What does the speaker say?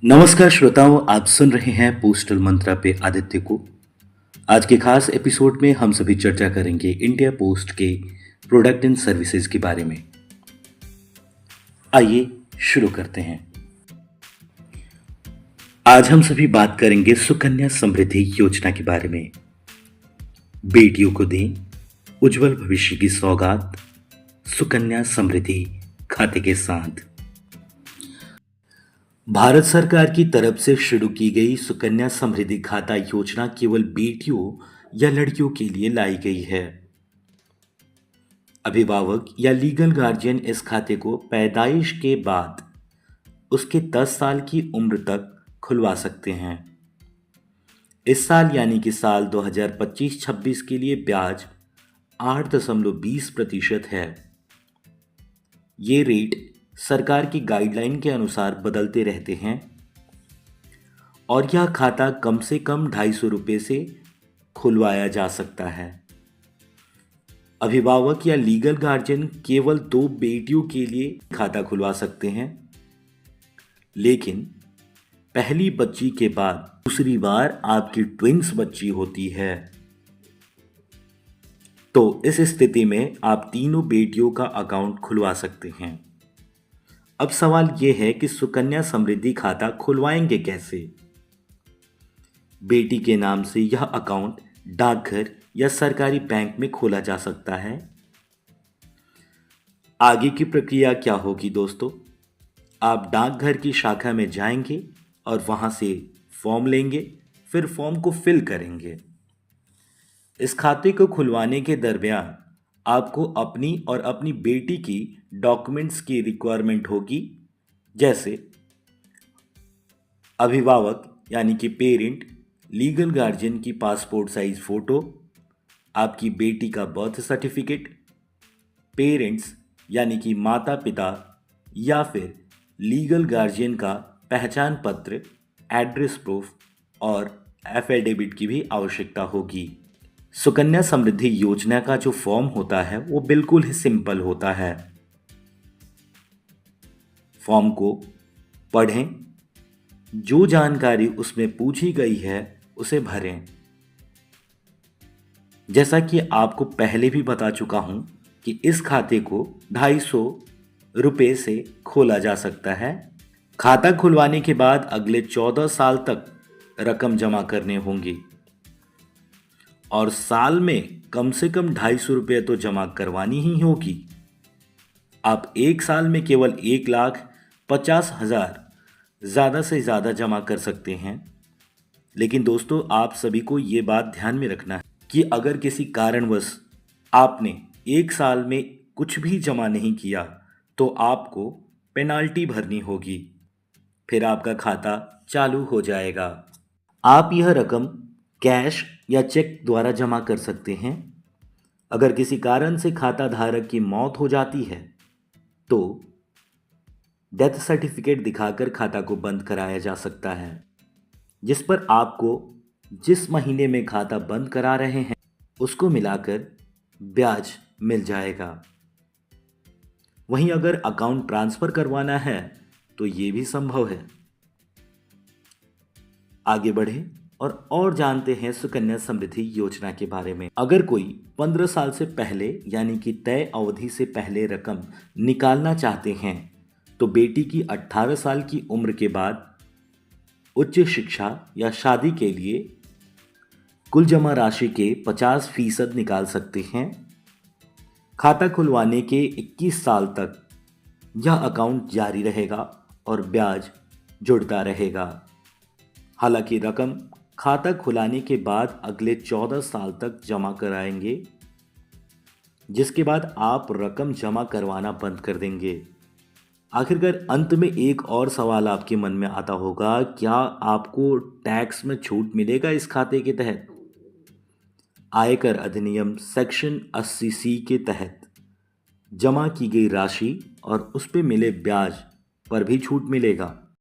नमस्कार श्रोताओं, आप सुन रहे हैं पोस्टल मंत्रा पे आदित्य को। आज के खास एपिसोड में हम सभी चर्चा करेंगे इंडिया पोस्ट के प्रोडक्ट एंड सर्विसेज के बारे में। आइए शुरू करते हैं। आज हम सभी बात करेंगे सुकन्या समृद्धि योजना के बारे में। बेटियों को दें उज्जवल भविष्य की सौगात, सुकन्या समृद्धि खाते के साथ। भारत सरकार की तरफ से शुरू की गई सुकन्या समृद्धि खाता योजना केवल बेटियों या लड़कियों के लिए लाई गई है। अभिभावक या लीगल गार्जियन इस खाते को पैदाइश के बाद उसके 10 साल की उम्र तक खुलवा सकते हैं। इस साल यानी कि साल 2025-26 के लिए ब्याज 8.20% है। ये रेट सरकार की गाइडलाइन के अनुसार बदलते रहते हैं और यह खाता कम से कम 250 रुपये से खुलवाया जा सकता है। अभिभावक या लीगल गार्जियन केवल 2 बेटियों के लिए खाता खुलवा सकते हैं, लेकिन पहली बच्ची के बाद दूसरी बार आपकी ट्विंस बच्ची होती है तो इस स्थिति में आप तीनों बेटियों का अकाउंट खुलवा सकते हैं। अब सवाल यह है कि सुकन्या समृद्धि खाता खुलवाएंगे कैसे? बेटी के नाम से यह अकाउंट डाकघर या सरकारी बैंक में खोला जा सकता है। आगे की प्रक्रिया क्या होगी दोस्तों? आप डाकघर की शाखा में जाएंगे और वहां से फॉर्म लेंगे, फिर फॉर्म को फिल करेंगे। इस खाते को खुलवाने के दरमियान आपको अपनी और अपनी बेटी की डॉक्यूमेंट्स की रिक्वायरमेंट होगी, जैसे अभिभावक यानी कि पेरेंट, लीगल गार्जियन की पासपोर्ट साइज फोटो, आपकी बेटी का बर्थ सर्टिफिकेट, पेरेंट्स यानी कि माता पिता या फिर लीगल गार्जियन का पहचान पत्र, एड्रेस प्रूफ और एफिडेविट की भी आवश्यकता होगी। सुकन्या समृद्धि योजना का जो फॉर्म होता है वो बिल्कुल ही सिंपल होता है। फॉर्म को पढ़ें, जो जानकारी उसमें पूछी गई है उसे भरें। जैसा कि आपको पहले भी बता चुका हूं कि इस खाते को 250 रुपये से खोला जा सकता है। खाता खुलवाने के बाद अगले 14 साल तक रकम जमा करने होंगी और साल में कम से कम 250 रुपये तो जमा करवानी ही होगी। आप एक साल में केवल 1,50,000 ज़्यादा से ज़्यादा जमा कर सकते हैं। लेकिन दोस्तों, आप सभी को ये बात ध्यान में रखना है कि अगर किसी कारणवश आपने एक साल में कुछ भी जमा नहीं किया तो आपको पेनाल्टी भरनी होगी, फिर आपका खाता चालू हो जाएगा। आप यह रकम कैश या चेक द्वारा जमा कर सकते हैं। अगर किसी कारण से खाता धारक की मौत हो जाती है तो डेथ सर्टिफिकेट दिखाकर खाता को बंद कराया जा सकता है, जिस पर आपको जिस महीने में खाता बंद करा रहे हैं उसको मिलाकर ब्याज मिल जाएगा। वहीं अगर अकाउंट ट्रांसफर करवाना है तो ये भी संभव है। आगे बढ़े और जानते हैं सुकन्या समृद्धि योजना के बारे में। अगर कोई 15 साल से पहले यानी कि तय अवधि से पहले रकम निकालना चाहते हैं तो बेटी की 18 साल की उम्र के बाद उच्च शिक्षा या शादी के लिए कुल जमा राशि के 50% निकाल सकते हैं। खाता खुलवाने के 21 साल तक यह अकाउंट जारी रहेगा और ब्याज जुड़ता रहेगा। हालांकि रकम खाता खुलाने के बाद अगले 14 साल तक जमा कराएंगे, जिसके बाद आप रकम जमा करवाना बंद कर देंगे। आखिरकार अंत में एक और सवाल आपके मन में आता होगा, क्या आपको टैक्स में छूट मिलेगा इस खाते के तहत? आयकर अधिनियम सेक्शन 80C के तहत जमा की गई राशि और उस पे मिले ब्याज पर भी छूट मिलेगा।